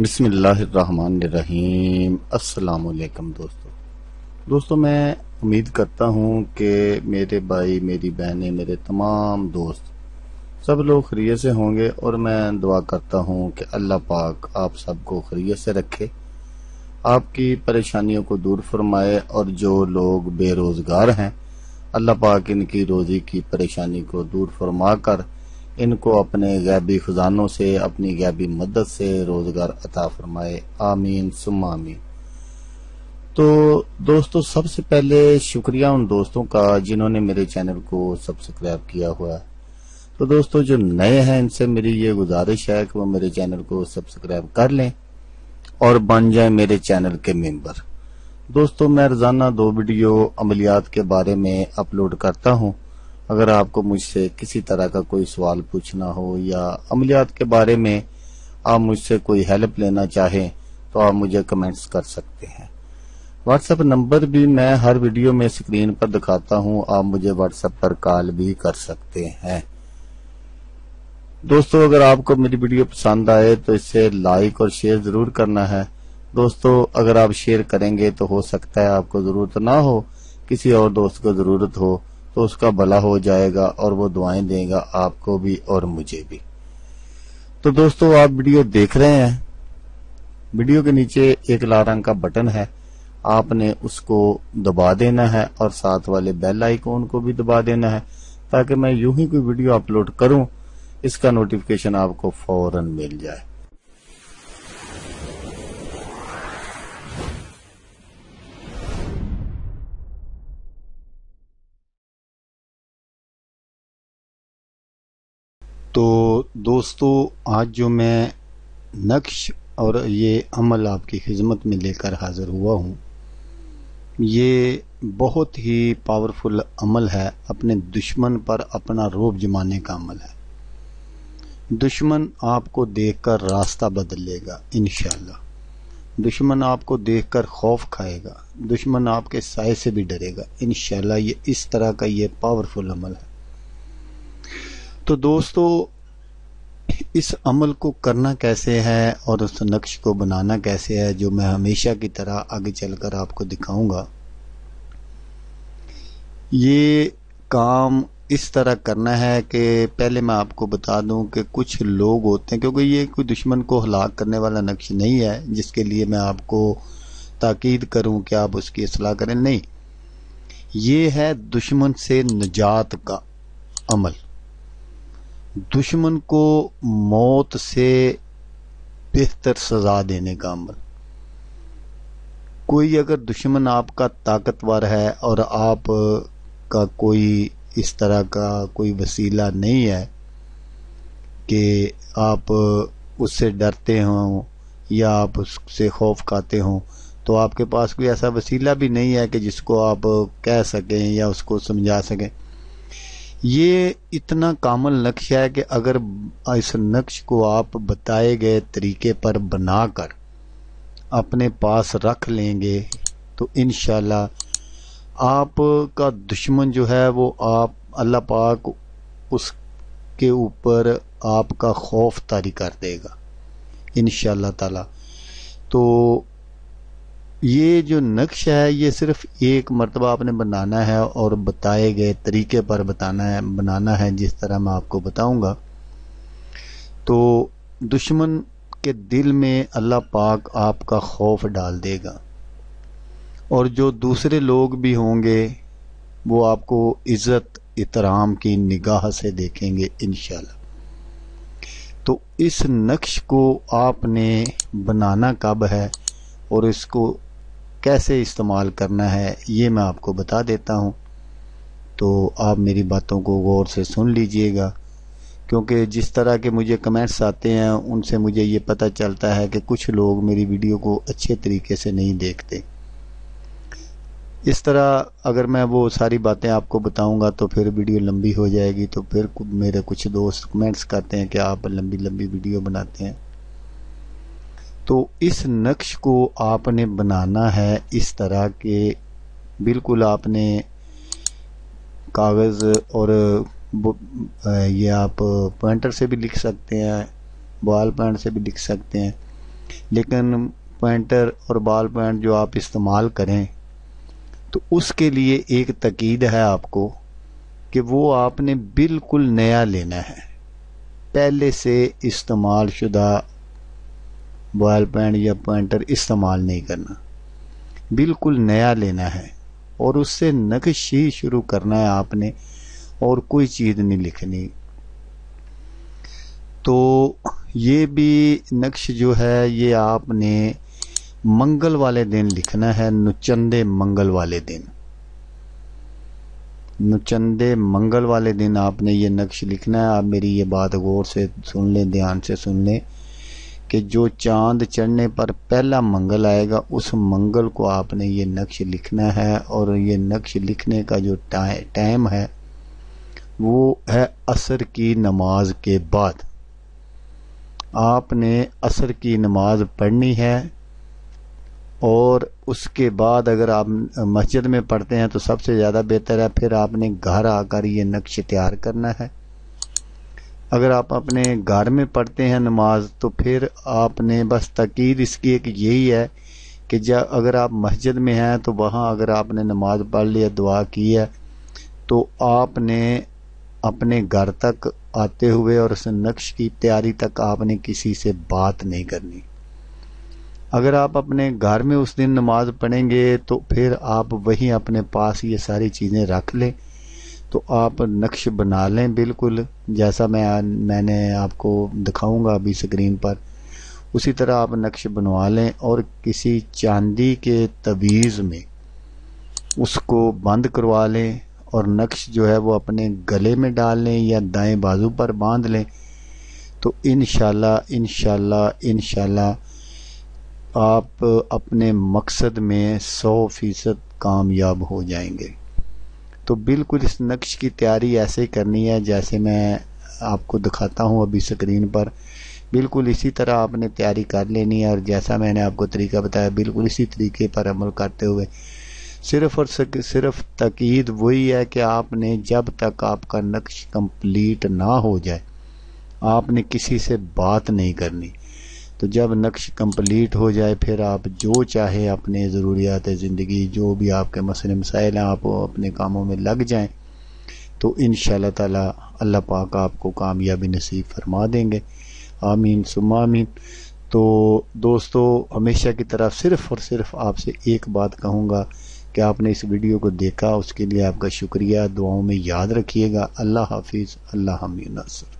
بسم اللہ الرحمن الرحیم۔ السلام علیکم دوستو میں امید کرتا ہوں کہ میرے بھائی، میری بہنیں، میرے تمام دوست سب لوگ خیریت سے ہوں گے، اور میں دعا کرتا ہوں کہ اللہ پاک آپ سب کو خیریت سے رکھے، آپ کی پریشانیوں کو دور فرمائے، اور جو لوگ بے روزگار ہیں اللہ پاک ان کی روزی کی پریشانی کو دور فرما کر ان کو اپنے غیبی خزانوں سے، اپنی غیبی مدد سے روزگار عطا فرمائے، آمین ثم آمین۔ تو دوستو، سب سے پہلے شکریہ ان دوستوں کا جنہوں نے میرے چینل کو سبسکرائب کیا ہوا ہے۔ تو دوستو جو نئے ہیں، ان سے میری یہ گزارش ہے کہ وہ میرے چینل کو سبسکرائب کر لیں اور بن جائیں میرے چینل کے ممبر۔ دوستو میں روزانہ 2 ویڈیو عملیات کے بارے میں اپلوڈ کرتا ہوں۔ اگر آپ کو مجھ سے کسی طرح کا کوئی سوال پوچھنا ہو یا عملیات کے بارے میں آپ مجھ سے کوئی ہیلپ لینا چاہیں تو آپ مجھے کمنٹس کر سکتے ہیں۔ واٹس ایپ نمبر بھی میں ہر ویڈیو میں اسکرین پر دکھاتا ہوں، آپ مجھے واٹس ایپ پر کال بھی کر سکتے ہیں۔ دوستو اگر آپ کو میری ویڈیو پسند آئے تو اسے لائک اور شیئر ضرور کرنا ہے۔ دوستو اگر آپ شیئر کریں گے تو ہو سکتا ہے آپ کو ضرورت نہ ہو، کسی اور دوست کو ضرورت ہو تو اس کا بھلا ہو جائے گا، اور وہ دعائیں دے گا آپ کو بھی اور مجھے بھی۔ تو دوستو آپ ویڈیو دیکھ رہے ہیں، ویڈیو کے نیچے ایک لال رنگ کا بٹن ہے، آپ نے اس کو دبا دینا ہے، اور ساتھ والے بیل آئیکن کو بھی دبا دینا ہے، تاکہ میں یوں ہی کوئی ویڈیو اپلوڈ کروں اس کا نوٹیفیکیشن آپ کو فوراً مل جائے۔ تو دوستو آج جو میں نقش اور یہ عمل آپ کی خدمت میں لے کر حاضر ہوا ہوں، یہ بہت ہی پاورفل عمل ہے، اپنے دشمن پر اپنا رعب جمانے کا عمل ہے۔ دشمن آپ کو دیکھ کر راستہ بدل لے گا انشاءاللہ، دشمن آپ کو دیکھ کر خوف کھائے گا، دشمن آپ کے سائے سے بھی ڈرے گا انشاءاللہ۔ یہ اس طرح کا یہ پاورفل عمل ہے۔ تو دوستو اس عمل کو کرنا کیسے ہے اور اس نقش کو بنانا کیسے ہے، جو میں ہمیشہ کی طرح آگے چل کر آپ کو دکھاؤں گا۔ یہ کام اس طرح کرنا ہے کہ پہلے میں آپ کو بتا دوں کہ کچھ لوگ ہوتے ہیں، کیونکہ یہ کوئی دشمن کو ہلاک کرنے والا نقش نہیں ہے جس کے لیے میں آپ کو تاکید کروں کہ آپ اس کی اصلاح کریں، نہیں، یہ ہے دشمن سے نجات کا عمل، دشمن کو موت سے بہتر سزا دینے کا عمل۔ کوئی اگر دشمن آپ کا طاقتور ہے اور آپ کا کوئی اس طرح کا کوئی وسیلہ نہیں ہے کہ آپ اس سے ڈرتے ہوں یا آپ اس سے خوف کھاتے ہوں، تو آپ کے پاس کوئی ایسا وسیلہ بھی نہیں ہے کہ جس کو آپ کہہ سکیں یا اس کو سمجھا سکیں۔ یہ اتنا کامل نقش ہے کہ اگر اس نقش کو آپ بتائے گئے طریقے پر بنا کر اپنے پاس رکھ لیں گے تو انشاءاللہ آپ کا دشمن جو ہے وہ آپ اللہ پاک اس کے اوپر آپ کا خوف طاری کر دے گا انشاءاللہ تعالی۔ تو یہ جو نقش ہے یہ صرف ایک مرتبہ آپ نے بنانا ہے اور بتائے گئے طریقے پر بنانا ہے جس طرح میں آپ کو بتاؤں گا۔ تو دشمن کے دل میں اللہ پاک آپ کا خوف ڈال دے گا، اور جو دوسرے لوگ بھی ہوں گے وہ آپ کو عزت احترام کی نگاہ سے دیکھیں گے انشاءاللہ۔ تو اس نقش کو آپ نے بنانا کب ہے اور اس کو کیسے استعمال کرنا ہے یہ میں آپ کو بتا دیتا ہوں، تو آپ میری باتوں کو غور سے سن لیجئے گا، کیونکہ جس طرح کے مجھے کمنٹس آتے ہیں ان سے مجھے یہ پتہ چلتا ہے کہ کچھ لوگ میری ویڈیو کو اچھے طریقے سے نہیں دیکھتے۔ اس طرح اگر میں وہ ساری باتیں آپ کو بتاؤں گا تو پھر ویڈیو لمبی ہو جائے گی، تو پھر میرے کچھ دوست کمنٹس کرتے ہیں کہ آپ لمبی لمبی ویڈیو بناتے ہیں۔ تو اس نقش کو آپ نے بنانا ہے اس طرح کہ بالکل آپ نے کاغذ اور یہ آپ پوائنٹر سے بھی لکھ سکتے ہیں، بال پین سے بھی لکھ سکتے ہیں، لیکن پوائنٹر اور بال پوائنٹ جو آپ استعمال کریں تو اس کے لیے ایک تاکید ہے آپ کو کہ وہ آپ نے بالکل نیا لینا ہے، پہلے سے استعمال شدہ بال پوائنٹ یا پوائنٹر استعمال نہیں کرنا، بالکل نیا لینا ہے اور اس سے نقش ہی شروع کرنا ہے آپ نے، اور کوئی چیز نہیں لکھنی۔ تو یہ بھی نقش جو ہے یہ آپ نے منگل والے دن لکھنا ہے، نچندے منگل والے دن، نچندے منگل والے دن آپ نے یہ نقش لکھنا ہے۔ آپ میری یہ بات غور سے سن لیں، دھیان سے سن لیں کہ جو چاند چڑھنے پر پہلا منگل آئے گا اس منگل کو آپ نے یہ نقش لکھنا ہے، اور یہ نقش لکھنے کا جو ٹائم ہے وہ ہے عصر کی نماز کے بعد۔ آپ نے عصر کی نماز پڑھنی ہے، اور اس کے بعد اگر آپ مسجد میں پڑھتے ہیں تو سب سے زیادہ بہتر ہے، پھر آپ نے گھر آ کر یہ نقش تیار کرنا ہے۔ اگر آپ اپنے گھر میں پڑھتے ہیں نماز تو پھر آپ نے بس تاکید اس کی ایک یہی ہے کہ اگر آپ مسجد میں ہیں تو وہاں اگر آپ نے نماز پڑھ لی ہے، دعا کی ہے، تو آپ نے اپنے گھر تک آتے ہوئے اور اس نقش کی تیاری تک آپ نے کسی سے بات نہیں کرنی۔ اگر آپ اپنے گھر میں اس دن نماز پڑھیں گے تو پھر آپ وہیں اپنے پاس یہ ساری چیزیں رکھ لیں، تو آپ نقش بنا لیں بالکل جیسا میں نے آپ کو دکھاؤں گا ابھی اسکرین پر، اسی طرح آپ نقش بنوا لیں اور کسی چاندی کے تعویذ میں اس کو بند کروا لیں، اور نقش جو ہے وہ اپنے گلے میں ڈال لیں یا دائیں بازو پر باندھ لیں، تو انشاءاللہ آپ اپنے مقصد میں 100% کامیاب ہو جائیں گے۔ تو بالکل اس نقش کی تیاری ایسے ہی کرنی ہے جیسے میں آپ کو دکھاتا ہوں ابھی اسکرین پر، بالکل اسی طرح آپ نے تیاری کر لینی ہے، اور جیسا میں نے آپ کو طریقہ بتایا بالکل اسی طریقے پر عمل کرتے ہوئے صرف اور صرف تاکید وہی ہے کہ آپ نے جب تک آپ کا نقش کمپلیٹ نہ ہو جائے آپ نے کسی سے بات نہیں کرنی۔ تو جب نقش کمپلیٹ ہو جائے پھر آپ جو چاہے اپنے ضروریات زندگی جو بھی آپ کے مسئلے مسائل ہیں آپ اپنے کاموں میں لگ جائیں، تو انشاءاللہ تعالی اللہ پاک آپ کو کامیابی نصیب فرما دیں گے، آمین ثم آمین۔ تو دوستو ہمیشہ کی طرح صرف اور صرف آپ سے ایک بات کہوں گا کہ آپ نے اس ویڈیو کو دیکھا، اس کے لیے آپ کا شکریہ، دعاؤں میں یاد رکھیے گا۔ اللہ حافظ، اللہ حامی ناصر۔